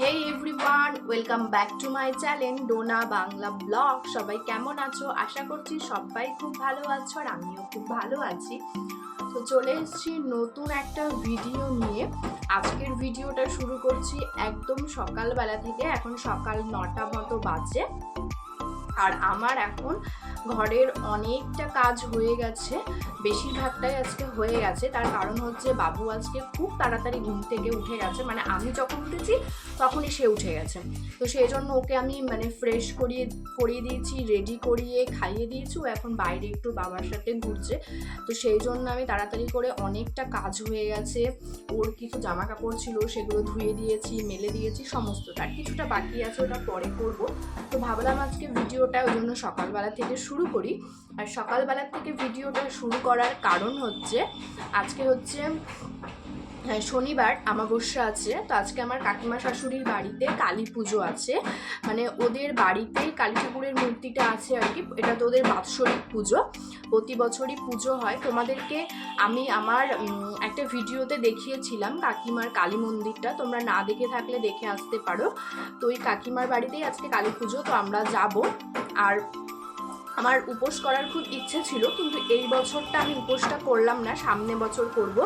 Hey everyone, welcome back to my channel Dona Bangla blog. সবাই কেমন আছো? আশা করছি সবাই খুব ভালো আছো আর আমিও খুব ভালো আছি। তো চলে এসেছি নতুন একটা ভিডিও নিয়ে। আজকের ভিডিওটা শুরু করছি একদম সকালবেলা থেকে। এখন সকাল 9টা মতো বাজে আর আমার এখন ঘরের অনেকটা কাজ হয়ে গেছে, বেশিরভাগটাই আজকে হয়ে গেছে। তার কারণ হচ্ছে বাবু আজকে খুব তাড়াতাড়ি ঘুম থেকে উঠে গেছে, মানে আমি যখন উঠেছি তখনই সে উঠে গেছে। তো সেই জন্য ওকে আমি ফ্রেশ করিয়ে দিয়েছি, রেডি করিয়ে খাইয়ে দিয়েছি। ও এখন বাইরে একটু বাবার সাথে ঘুরছে। তো সেই জন্য আমি তাড়াতাড়ি করে অনেকটা কাজ হয়ে গেছে। ওর কিছু জামা কাপড় ছিল সেগুলো ধুয়ে দিয়েছি, মেলে দিয়েছি সমস্ত। তার কিছুটা বাকি আছে, ওটা পরে করব। তো ভাবলাম আজকে ভিডিওটা ওই জন্য সকালবেলা থেকে শুরু করি। আর সকালবেলা থেকে ভিডিওটা শুরু করার কারণ হচ্ছে আজকে হচ্ছে শনিবার, অমাবস্যা আছে। তো আজকে আমার কাকিমা শাশুড়ির বাড়িতে কালী পুজো আছে, মানে ওদের বাড়িতেই কালী ঠাকুরের মূর্তিটা আছে আর কি। এটা তো ওদের বাৎসরিক পুজো, প্রতি বছরই পুজো হয়। তোমাদেরকে আমি আমার একটা ভিডিওতে দেখিয়েছিলাম কাকিমার কালী মন্দিরটা, তোমরা না দেখে থাকলে দেখে আসতে পারো। তো ওই কাকিমার বাড়িতেই আজকে কালী পুজো, তো আমরা যাব। আর আমার উপোস করার খুব ইচ্ছে ছিল, কিন্তু এই বছরটা আমি উপোসটা করলাম না, সামনে বছর করব।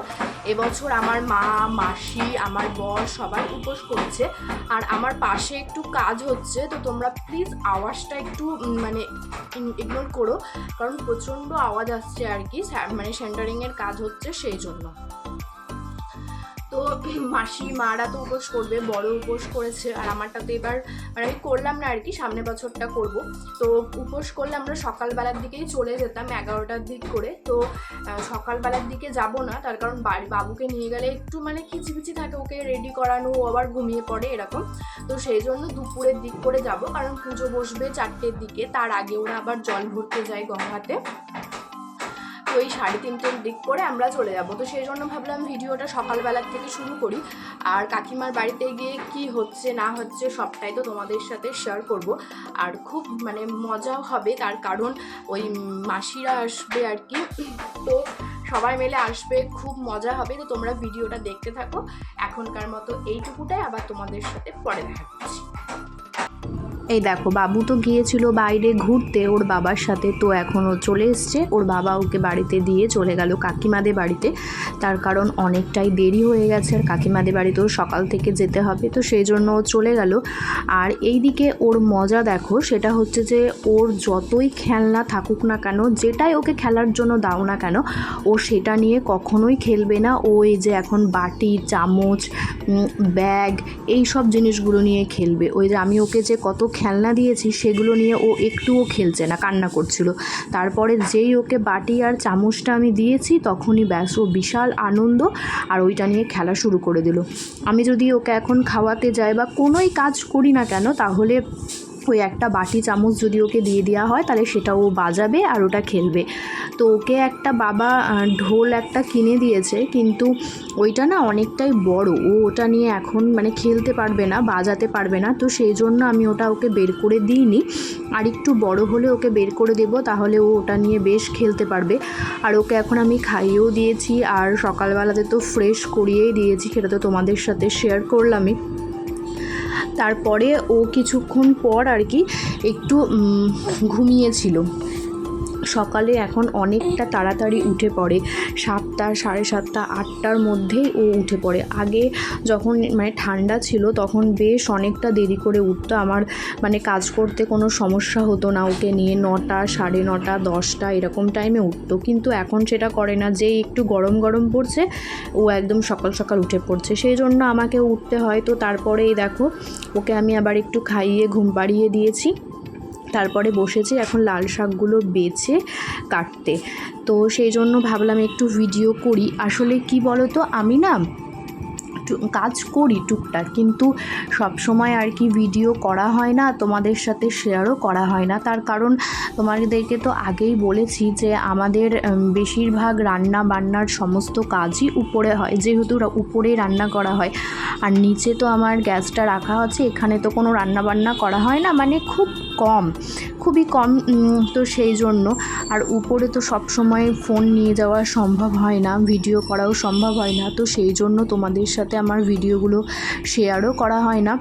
এবছর আমার মা, মাসি, আমার বর সবাই উপোস করছে। আর আমার পাশে একটু কাজ হচ্ছে, তো তোমরা প্লিজ আওয়াজটা একটু ইগনোর করো, কারণ প্রচণ্ড আওয়াজ আসছে আর কি, মানে সেন্টারিংয়ের কাজ হচ্ছে সেই জন্য। তো মাসি মারা তো উপোস করবে, বড় উপোস করেছে, আর আমারটা তো এবার আমি করলাম না আর কি, সামনে বছরটা করব। তো উপোস করলে আমরা সকালবেলার দিকেই চলে যেতাম 11টার দিক করে। তো সকালবেলার দিকে যাব না, তার কারণ বাবুকে নিয়ে গেলে একটু খিচিবিচি থাকে, ওকে রেডি করানো, ও আবার ঘুমিয়ে পড়ে এরকম। তো সেই জন্য দুপুরের দিক করে যাব, কারণ পুজো বসবে 4টের দিকে, তার আগে ওরা আবার জল ভরতে যায় গঙ্গাতে। ওই 3:30 দিক করে আমরা চলে যাব। তো সেই জন্য ভাবলাম ভিডিওটা সকালবেলার থেকে শুরু করি। আর কাকিমার বাড়িতে গিয়ে কি হচ্ছে না হচ্ছে সবটাই তো তোমাদের সাথে শেয়ার করব। আর খুব মজা হবে, তার কারণ ওই মাসিরা আসবে আর কি, তো সবাই মিলে আসবে, খুব মজা হবে। তো তোমরা ভিডিওটা দেখতে থাকো। এখনকার মতো এইটুকুটাই, আবার তোমাদের সাথে পরে দেখা করছি। এই দেখো, বাবু তো গিয়েছিল বাইরে ঘুরতে ওর বাবার সাথে, তো এখনও চলে এসছে। ওর বাবা ওকে বাড়িতে দিয়ে চলে গেল কাকিমাদের বাড়িতে, তার কারণ অনেকটাই দেরি হয়ে গেছে আর কাকিমাদের বাড়িতেও সকাল থেকে যেতে হবে, তো সেই জন্য ও চলে গেল। আর এই দিকে ওর মজা দেখো, সেটা হচ্ছে যে ওর যতই খেলনা থাকুক না কেন, যেটাই ওকে খেলার জন্য দাও না কেন, ও সেটা নিয়ে কখনোই খেলবে না। ও এই যে এখন বাটি, চামচ, ব্যাগ, এই সব জিনিসগুলো নিয়ে খেলবে। ওই যে আমি ওকে যে কত খেলনা দিয়েছি সেগুলো নিয়ে ও একটুও খেলছে না, কান্না করছিল। তারপরে যেই ওকে বাটি আর চামচটা আমি দিয়েছি তখনই ব্যাস ও বিশাল আনন্দ আর ওইটা নিয়ে খেলা শুরু করে দিল। আমি যদি ওকে এখন খাওয়াতে যাই বা কোনোই কাজ করি না কেন, তাহলে ওই একটা বাটি চামচ যদি ওকে দিয়ে দেওয়া হয় তাহলে সেটা ও বাজাবে আর ওটা খেলবে। তো ওকে একটা বাবা ঢোল একটা কিনে দিয়েছে, কিন্তু ওইটা না অনেকটাই বড়, ও ওটা নিয়ে এখন খেলতে পারবে না, বাজাতে পারবে না। তো সেই জন্য আমি ওকে বের করে দিইনি, আর একটু বড় হলে ওকে বের করে দেব, তাহলে ও ওটা নিয়ে বেশ খেলতে পারবে। আর ওকে এখন আমি খাইয়েও দিয়েছি, আর সকালবেলাতে তো ফ্রেশ করিয়েই দিয়েছি, সেটা তো তোমাদের সাথে শেয়ার করলামই। তারপরে ও কিছুক্ষণ পর আর কি একটু ঘুমিয়েছিল। সকালে এখন অনেকটা তাড়াতাড়ি উঠে পড়ে, 7টা, 7:30, 8টার মধ্যেই ও উঠে পড়ে। আগে যখন ঠান্ডা ছিল তখন বেশ অনেকটা দেরি করে উঠতো, আমার কাজ করতে কোনো সমস্যা হতো না ওকে নিয়ে। 9টা, 9:30, 10টা এরকম টাইমে উঠতো, কিন্তু এখন সেটা করে না। যেই একটু গরম গরম পড়ছে ও একদম সকাল সকাল উঠে পড়ছে, সেই জন্য আমাকে উঠতে হয়। তো তারপরেই দেখো ওকে আমি আবার একটু খাইয়ে ঘুম পাড়িয়ে দিয়েছি। তারপরে বসেছি এখন লাল শাকগুলো বেছে কাটতে। তো সেই জন্য ভাবলাম একটু ভিডিও করি। আসলে কি বলো তো, আমি না কাজ করি টুকটাক, কিন্তু সব সময় আর কি ভিডিও করা হয় না, তোমাদের সাথে শেয়ারও করা হয় না। তার কারণ তোমাদেরকে তো আগেই বলেছি যে আমাদের বেশিরভাগ রান্না বান্নার সমস্ত কাজই উপরে হয়, যেহেতু উপরে রান্না করা হয়। আর নিচে তো আমার গ্যাসটা রাখা আছে, এখানে তো কোনো রান্না বান্না করা হয় না, খুব কম, খুবই কম। তো সেই জন্য, আর উপরে তো সব সময় ফোন নিয়ে যাওয়া সম্ভব হয় না, ভিডিও করাও সম্ভব হয় না, তো সেই জন্য তোমাদের সাথে আমার ভিডিওগুলো শেয়ারও করা হয় না।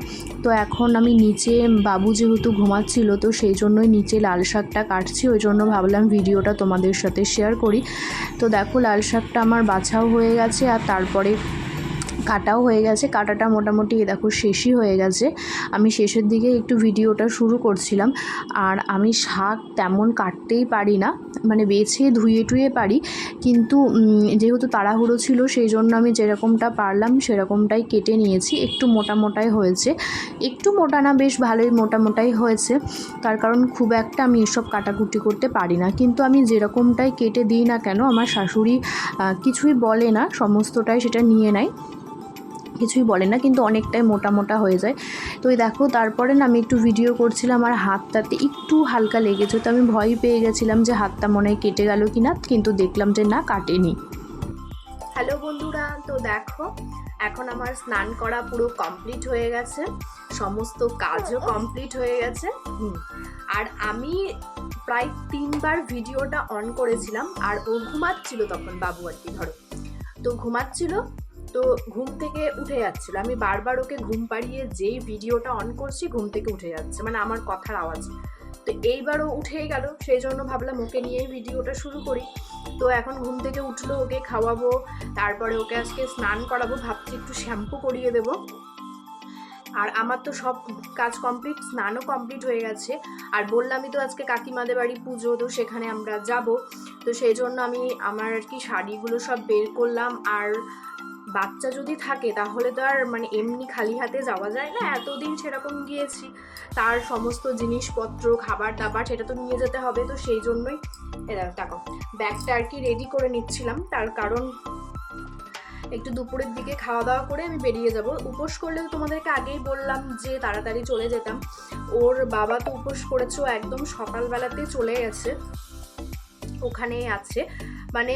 তো এখন আমি নিচে, বাবু যেহেতু ঘুমাচ্ছিল, তো সেই জন্যই নিচে লাল শাকটা কাটছি, ওই জন্য ভাবলাম ভিডিওটা তোমাদের সাথে শেয়ার করি। তো দেখো লাল শাকটা আমার বাছাও হয়ে গেছে, আর তারপরে কাটাও হয়ে গেছে। কাটাটা মোটামুটি দেখো শেষই হয়ে গেছে, আমি শেষের দিকে একটু ভিডিওটা শুরু করছিলাম। আর আমি শাক তেমন কাটতেই পারি না, মানে বেছে ধুয়ে টুয়ে পারি, কিন্তু যেহেতু তাড়াহুড়ো ছিল সেই জন্য আমি যেরকমটা পারলাম সেরকমটাই কেটে নিয়েছি। একটু মোটা মোটাই হয়েছে, একটু মোটা না, বেশ ভালোই মোটা মোটাই হয়েছে। তার কারণ খুব একটা আমি এসব কাটাকুটি করতে পারি না, কিন্তু আমি যেরকমটাই কেটে দিই না কেন আমার শাশুড়ি কিছুই বলে না, সমস্তটাই সেটা নিয়ে নেয়, কিছুই বলে না, কিন্তু অনেকটাই মোটা মোটা হয়ে যায়। তো এই দেখো তারপরে না আমি একটু ভিডিও করছিলাম আর হাতটাতে একটু হালকা লেগেছে, তো আমি ভয় পেয়ে গেছিলাম যে হাতটা মনে হয় কেটে গেল কি না, কিন্তু দেখলাম যে না, কাটেনি। হ্যালো বন্ধুরা, তো দেখো এখন আমার স্নান করা পুরো কমপ্লিট হয়ে গেছে, সমস্ত কাজও কমপ্লিট হয়ে গেছে। আর আমি প্রায় 3বার ভিডিওটা অন করেছিলাম, আর ও ঘুমাচ্ছিল তখন, বাবু আর কি, ধরো তো ঘুমাচ্ছিল, তো ঘুম থেকে উঠে যাচ্ছিল, আমি বারবার ওকে ঘুম পাড়িয়ে যেই ভিডিওটা অন করছি ঘুম থেকে উঠে যাচ্ছে, মানে আমার কথার আওয়াজ। তো এইবারও উঠেই গেল, সেই জন্য ভাবলাম ওকে নিয়েই ভিডিওটা শুরু করি। তো এখন ঘুম থেকে উঠলো, ওকে খাওয়াবো, তারপরে ওকে আজকে স্নান করাবো, ভাবছি একটু শ্যাম্পু করিয়ে দেবো। আর আমার তো সব কাজ কমপ্লিট, স্নানও কমপ্লিট হয়ে গেছে। আর বললামই তো আজকে কাকিমাদের বাড়ি পুজো, তো সেখানে আমরা যাব, তো সেই জন্য আমি আমার আর কি শাড়িগুলো সব বের করলাম। আর বাচ্চা যদি থাকে তাহলে তো আর মানে এমনি খালি হাতে যাওয়া যায় না, এতদিন সেরকম গিয়েছি, তার সমস্ত জিনিসপত্র, খাবার দাবার সেটা তো নিয়ে যেতে হবে, তো সেই জন্যই দেখো ব্যাগটা আর কি রেডি করে নিচ্ছিলাম। তার কারণ একটু দুপুরের দিকে খাওয়া দাওয়া করে আমি বেরিয়ে যাব। উপোস করলে তো তোমাদেরকে আগেই বললাম যে তাড়াতাড়ি চলে যেতাম, ওর বাবা তো উপোস করেছে, ও একদম সকালবেলাতে চলে গেছে, ওখানেই আছে, মানে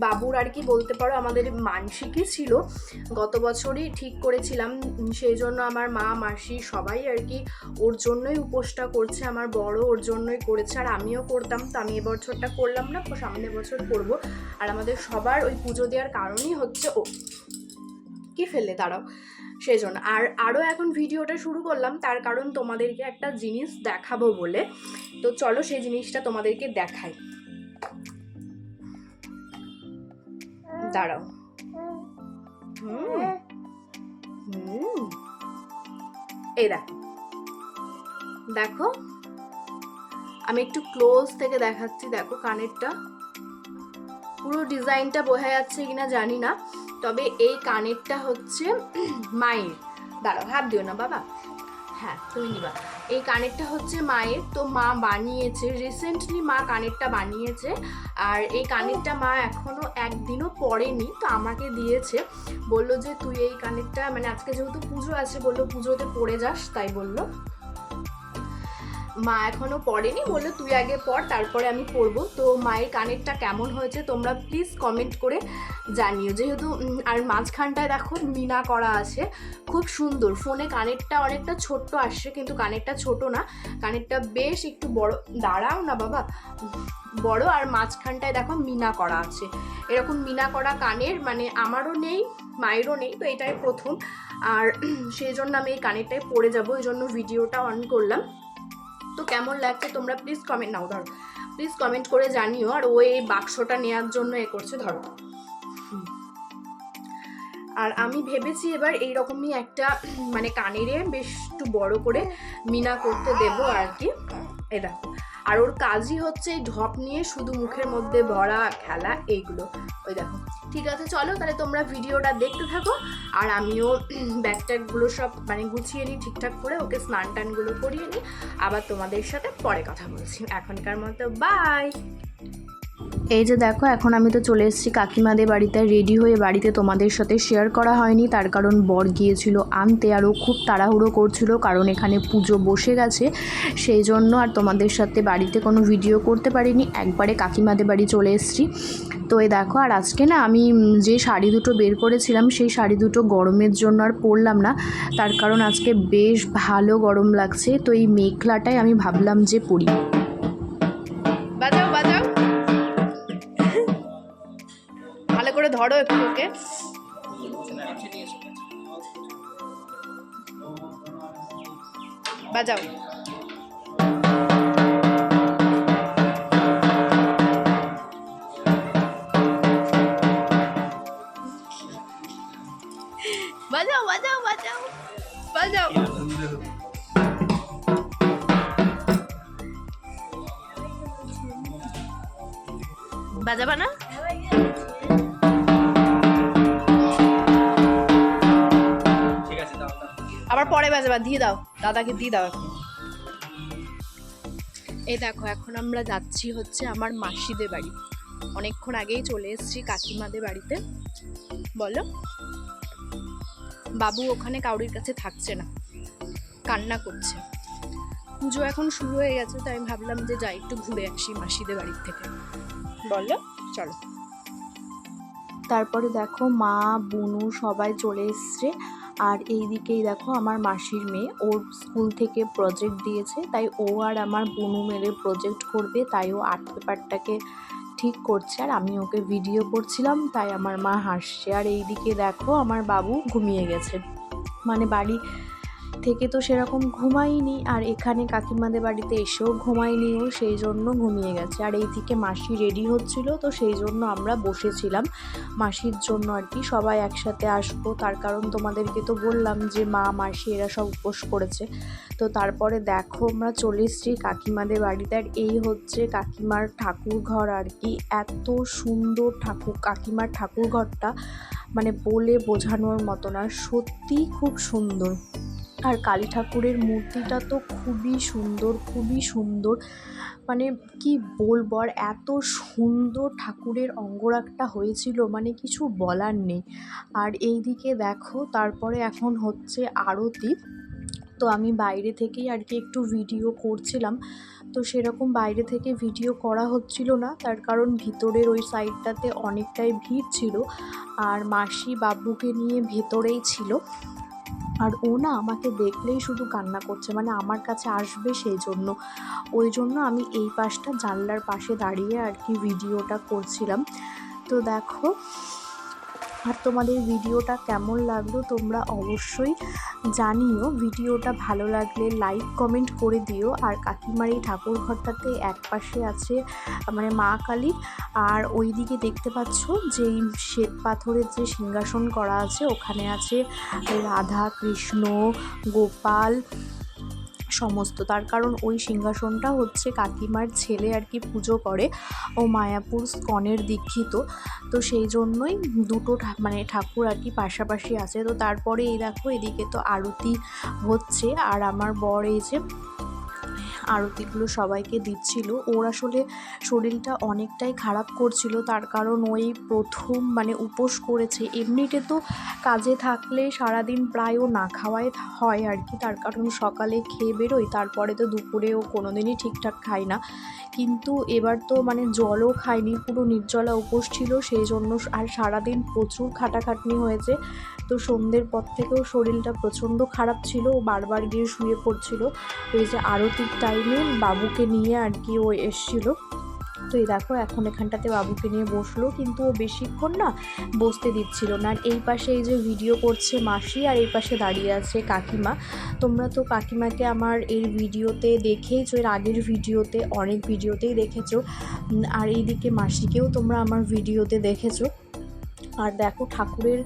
বাবুর আর কি বলতে পারো আমাদের মানসিকই ছিল, গত বছরই ঠিক করেছিলাম, সেই জন্য আমার মা মাসি সবাই আর কি ওর জন্যই উপোসটা করছে, আমার বড় ওর জন্যই করেছে, আর আমিও করতাম, তো আমি এবছরটা করলাম না, সামনের বছর করব। আর আমাদের সবার ওই পুজো দেওয়ার কারণই হচ্ছে ও কি ফেললে দাঁড়াও, সেই জন্য। আর আরও এখন ভিডিওটা শুরু করলাম তার কারণ তোমাদেরকে একটা জিনিস দেখাবো বলে, তো চলো সেই জিনিসটা তোমাদেরকে দেখাই, দাঁড়াও। এই দেখো, দেখো আমি একটু ক্লোজ থেকে দেখাচ্ছি, দেখো কানেরটা, পুরো ডিজাইনটা বোঝা যাচ্ছে কিনা জানি না, তবে এই কানেরটা হচ্ছে মায়ের, দাঁড়াও হাত দিও না বাবা, হ্যাঁ তুমি নিবা, এই কানেরটা হচ্ছে মায়ের, তো মা বানিয়েছে রিসেন্টলি, মা কানেরটা বানিয়েছে, আর এই কানেরটা মা এখনো একদিনও পরেনি, তো আমাকে দিয়েছে, বললো যে তুই এই কানেরটা, মানে আজকে যেহেতু পুজো আছে বললো পুজোতে পরে যাস, তাই বললো, মা এখনো পড়েনি, বললো তুই আগে পড় তারপরে আমি পড়বো। তো মায়ের কানেরটা কেমন হয়েছে তোমরা প্লিজ কমেন্ট করে জানিও, যেহেতু আর মাঝখানটায় দেখো মিনা করা আছে, খুব সুন্দর। ফোনে কানেরটা অনেকটা ছোট্ট আসছে, কিন্তু কানেরটা ছোট না, কানেরটা বেশ একটু বড়, দাঁড়াও না বাবা, বড়, আর মাঝখানটায় দেখো মিনা করা আছে, এরকম মিনা করা কানের মানে আমারও নেই, মায়েরও নেই, তো এটাই প্রথম, আর সেই জন্য আমি এই কানেরটাই পরে যাবো, এই জন্য ভিডিওটা অন করলাম। তো কেমন লাগছে তোমরা প্লিজ কমেন্ট, নাও ধরো প্লিজ কমেন্ট করে জানিও। আর ও এই বাক্সটা নেওয়ার জন্য এ করছে, ধরো। আর আমি ভেবেছি এবার এইরকমই একটা মানে কানেরে বেশ একটু বড় করে মিনা করতে দেবো আর কি, এই দেখো। আর ওর কাজই হচ্ছে এই ঢপ নিয়ে শুধু মুখের মধ্যে ভরা খেলা, এইগুলো, ওই দেখো। ঠিক আছে চলো তাহলে তোমরা ভিডিওটা দেখতে থাকো, আর আমিও ব্যাগ ট্যাগগুলো সব মানে গুছিয়ে নিই ঠিকঠাক করে, ওকে স্নান টানগুলো করিয়ে নিই, আবার তোমাদের সাথে পরে কথা বলছি, এখনকার মতো বাই। এই যে দেখো এখন আমি তো চলে এসেছি কাকিমাদের বাড়িতে, রেডি হয়ে বাড়িতে তোমাদের সাথে শেয়ার করা হয়নি, তার কারণ বর গিয়েছিল আনতে আর ও খুব তাড়াহুড়ো করছিল, কারণ এখানে পুজো বসে গেছে সেই জন্য আর তোমাদের সাথে বাড়িতে কোনো ভিডিও করতে পারিনি, একবারে কাকিমাদের বাড়ি চলে এসেছি। তো এই দেখো, আর আজকে না আমি যে শাড়ি দুটো বের করেছিলাম সেই শাড়ি দুটো গরমের জন্য আর পরলাম না, তার কারণ আজকে বেশ ভালো গরম লাগছে, তো এই মেঘলাটাই আমি ভাবলাম যে পরি। বাজাও বাজাও, ভালো করে ধরো একটু ওকে। বাজাও। বাজাও বাজাও বাজাও বাজাও। বাজাবা না? আবার পরে বাজাবা, দিয়ে দাও, দাদাকে দিয়ে দাও এখন। এই দেখো এখন আমরা যাচ্ছি হচ্ছে আমার মাসিদের বাড়ি, অনেকক্ষণ আগেই চলে এসেছি কাকিমাদের বাড়িতে। বলো, বাবু ওখানে কাউরির কাছে থাকছে না, কান্না করছে। পুজো এখন শুরু হয়ে গেছে, তাই আমি ভাবলাম যে যাই একটু ঘুরে আসি মাসিদের বাড়ির থেকে। বলো, চলো। তারপরে দেখো মা বুনু সবাই চলে এসছে, আর এই দিকেই দেখো আমার মাসির মেয়ে, ওর স্কুল থেকে প্রজেক্ট দিয়েছে, তাই ও আর আমার বুনু মেলে প্রজেক্ট করবে, তাই ও আর্ট পেপারটাকে ঠিক করছে আর আমি ওকে ভিডিও করছিলাম, তাই আমার মা হাসছে। আর এই দিকে দেখো আমার বাবু ঘুমিয়ে গেছে, মানে বাড়ি থেকে তো সেরকম ঘুমাইনি, আর এখানে কাকিমাদের বাড়িতে এসেও ঘুমাইনি ও, সেই জন্য ঘুমিয়ে গেছে। আর এই থেকে মাসি রেডি হচ্ছিল, তো সেই জন্য আমরা বসেছিলাম মাসির জন্য আর কি, সবাই একসাথে আসবো, তার কারণ তোমাদেরকে তো বললাম যে মা মাসি এরা সব উপোস করেছে। তো তারপরে দেখো আমরা চলে এসেছি কাকিমাদের বাড়িতে, আর এই হচ্ছে কাকিমার ঠাকুর ঘর আর কি, এত সুন্দর কাকিমার ঠাকুর ঘরটা, মানে বলে বোঝানোর মতো না, সত্যিই খুব সুন্দর। আর কালী ঠাকুরের মূর্তিটা তো খুবই সুন্দর, খুবই সুন্দর, মানে কি বলবো, আর এত সুন্দর ঠাকুরের অঙ্গরাগটা হয়েছিল, মানে কিছু বলার নেই। আর এই দিকে দেখো তারপরে এখন হচ্ছে আরতি, তো আমি বাইরে থেকেই আর কি একটু ভিডিও করছিলাম, তো সেরকম বাইরে থেকে ভিডিও করা হচ্ছিল না, তার কারণ ভিতরের ওই সাইডটাতে অনেকটাই ভিড় ছিল, আর মাসি বাবুকে নিয়ে ভেতরেই ছিল, আর ও না আমাকে দেখলেই শুধু কান্না করছে, মানে আমার কাছে আসবে সেই জন্য, ওই জন্য আমি এই পাশটা জানলার পাশে দাঁড়িয়ে আর কি ভিডিওটা করছিলাম। তো দেখো, আর তোমাদের ভিডিওটা কেমন লাগলো তোমরা অবশ্যই জানিও, ভিডিওটা ভালো লাগলে লাইক কমেন্ট করে দিও। আর কাকিমার এই ঠাকুর ঘরটাতে এক পাশে আছে মানে মা কালী, আর ওই দিকে দেখতে পাচ্ছ যে শ্বেত পাথরের যে সিংহাসন করা আছে, ওখানে আছে রাধা কৃষ্ণ গোপাল সমস্ত, তার কারণ ওই সিংহাসনটা হচ্ছে কাকিমার ছেলে আর কি পুজো করে, ও মায়াপুর স্কনের দীক্ষিত, তো সেই জন্যই দুটো মানে ঠাকুর আর কি পাশাপাশি আছে। তো তারপরে এই দেখো এদিকে তো আরতি হচ্ছে, আর আমার বর এই যে আরতিগুলো সবাইকে দিচ্ছিল। ওর আসলে শরীরটা অনেকটাই খারাপ করছিল, তার কারণ ওই প্রথম মানে উপোস করেছে, এমনিতে তো কাজে থাকলে সারাদিন প্রায় ও না খাওয়াই হয় আর কি, তার কারণ সকালে খেয়ে বেরোয়, তারপরে তো দুপুরে ও কোনো দিনই ঠিকঠাক খায় না, কিন্তু এবার তো মানে জলও খায়নি, পুরো নির্জলা উপোস ছিল, সেই জন্য আর সারাদিন প্রচুর খাটাখাটনি হয়েছে, তো সন্ধ্যের পর থেকেও শরীরটা প্রচণ্ড খারাপ ছিল, ও বারবার গিয়ে শুয়ে পড়ছিল। ওই যে আরতির টাইমে বাবুকে নিয়ে আর কি ও এসেছিলো, তো এই দেখো এখন এখানটাতে বাবুকে নিয়ে বসলো, কিন্তু ও বেশিক্ষণ না বসতে দিচ্ছিল না। আর এই পাশে এই যে ভিডিও করছে মাসি, আর এই পাশে দাঁড়িয়ে আছে কাকিমা। তোমরা তো কাকিমাকে আমার এই ভিডিওতে দেখেইছো, এর আগের ভিডিওতে অনেক ভিডিওতেই দেখেছো, আর এইদিকে মাসিকেও তোমরা আমার ভিডিওতে দেখেছো। আর দেখো ঠাকুরের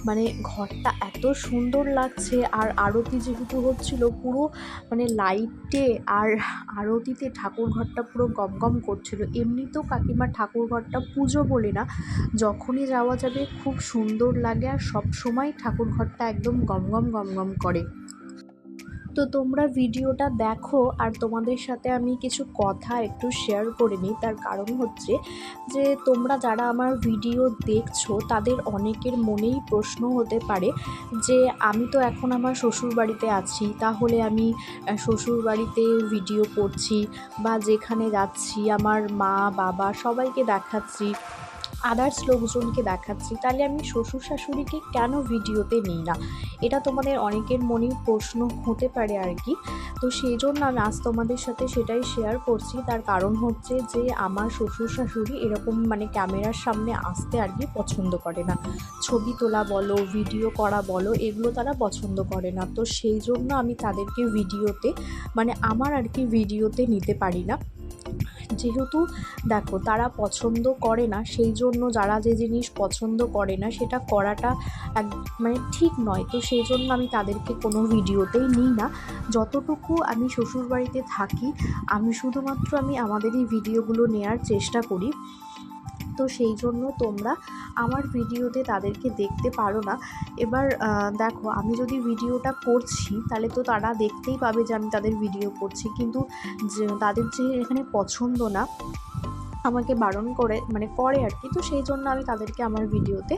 মানে ঘরটা এত সুন্দর লাগছে, আর আরতি যেহেতু হচ্ছিল পুরো মানে লাইটে আর আরতিতে ঠাকুর ঘরটা পুরো গমগম করছিল। এমনিতেও কাকিমার ঠাকুর ঘরটা পুজো বলে না, যখনই যাওয়া যাবে খুব সুন্দর লাগে, আর সব সময় ঠাকুর ঘরটা একদম গমগম গমগম করে। তো তোমরা ভিডিওটা দেখো, আর তোমাদের সাথে আমি কিছু কথা একটু শেয়ার করে নিই। তার কারণ হচ্ছে যে তোমরা যারা আমার ভিডিও দেখছো তাদের অনেকের মনেই প্রশ্ন হতে পারে যে আমি তো এখন আমার শ্বশুরবাড়িতে আছি, তাহলে আমি শ্বশুরবাড়িতে ভিডিও করছি বা যেখানে যাচ্ছি আমার মা বাবা সবাইকে দেখাচ্ছি, আদার্স লোকজনকে দেখাচ্ছি, তাহলে আমি শ্বশুর শাশুড়িকে কেন ভিডিওতে নিই না? এটা তোমাদের অনেকের মনেই প্রশ্ন হতে পারে আর কি। তো সেই জন্য আমি আজ তোমাদের সাথে সেটাই শেয়ার করছি। তার কারণ হচ্ছে যে আমার শ্বশুর শাশুড়ি এরকম ক্যামেরার সামনে আসতে আর কি পছন্দ করে না। ছবি তোলা বলো, ভিডিও করা বলো, এগুলো তারা পছন্দ করে না। তো সেই জন্য আমি তাদেরকে ভিডিওতে আমার আর কি ভিডিওতে নিতে পারি না। যেহেতু দেখো তারা পছন্দ করে না, সেই জন্য যারা যে জিনিস পছন্দ করে না সেটা করাটা এক ঠিক নয়। তো সেই জন্য আমি তাদেরকে কোনো ভিডিওতেই নিই না। যতটুকু আমি শ্বশুরবাড়িতে থাকি আমি শুধুমাত্র আমাদেরই ভিডিওগুলো নেওয়ার চেষ্টা করি। তো সেই জন্য তোমরা আমার ভিডিওতে তাদেরকে দেখতে পারো না। এবার দেখো আমি যদি ভিডিওটা করছি তাহলে তো তারা দেখতেই পাবে যে আমি তাদের ভিডিও করছি, কিন্তু তাদের যে এখানে পছন্দ না, আমাকে বারণ করে করে আর কি। তো সেই জন্য আমি তাদেরকে আমার ভিডিওতে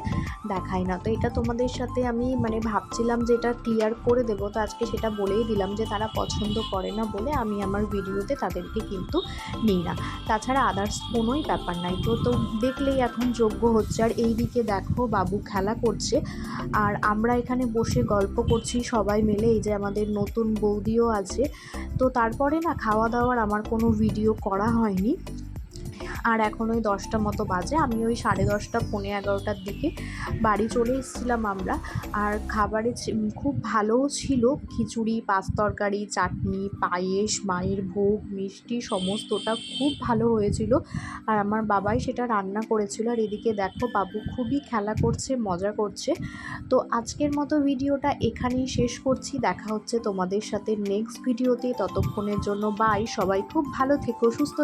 দেখাই না। তো এটা তোমাদের সাথে আমি ভাবছিলাম যে এটা ক্লিয়ার করে দেবো। তো আজকে সেটা বলেই দিলাম যে তারা পছন্দ করে না বলে আমি আমার ভিডিওতে তাদেরকে কিন্তু নিই না। তাছাড়া আদার্স কোনোই ব্যাপার নাই। তো দেখলেই এখন যোগ্য হচ্ছে। আর এই দিকে দেখো বাবু খেলা করছে, আর আমরা এখানে বসে গল্প করছি সবাই মিলে। এই যে আমাদের নতুন বৌদিও আছে। তো তারপরে খাওয়া দাওয়ার আমার কোনো ভিডিও করা হয়নি। আর এখন ওই 10টা মতো বাজে, আমি ওই 10:30 পৌনে 11টার দিকে বাড়ি চলে এসেছিলাম আমরা। আর খাবারে খুব ভালোও ছিল, খিচুড়ি, পাঁচ তরকারি, চাটনি, পায়েস, মায়ের ভোগ, মিষ্টি সমস্তটা খুব ভালো হয়েছিল। আর আমার বাবাই সেটা রান্না করেছিল। আর এদিকে দেখো বাবু খুবই খেলা করছে, মজা করছে। তো আজকের মতো ভিডিওটা এখানেই শেষ করছি। দেখা হচ্ছে তোমাদের সাথে নেক্সট ভিডিওতে। ততক্ষণের জন্য বাই। সবাই খুব ভালো থেকো, সুস্থ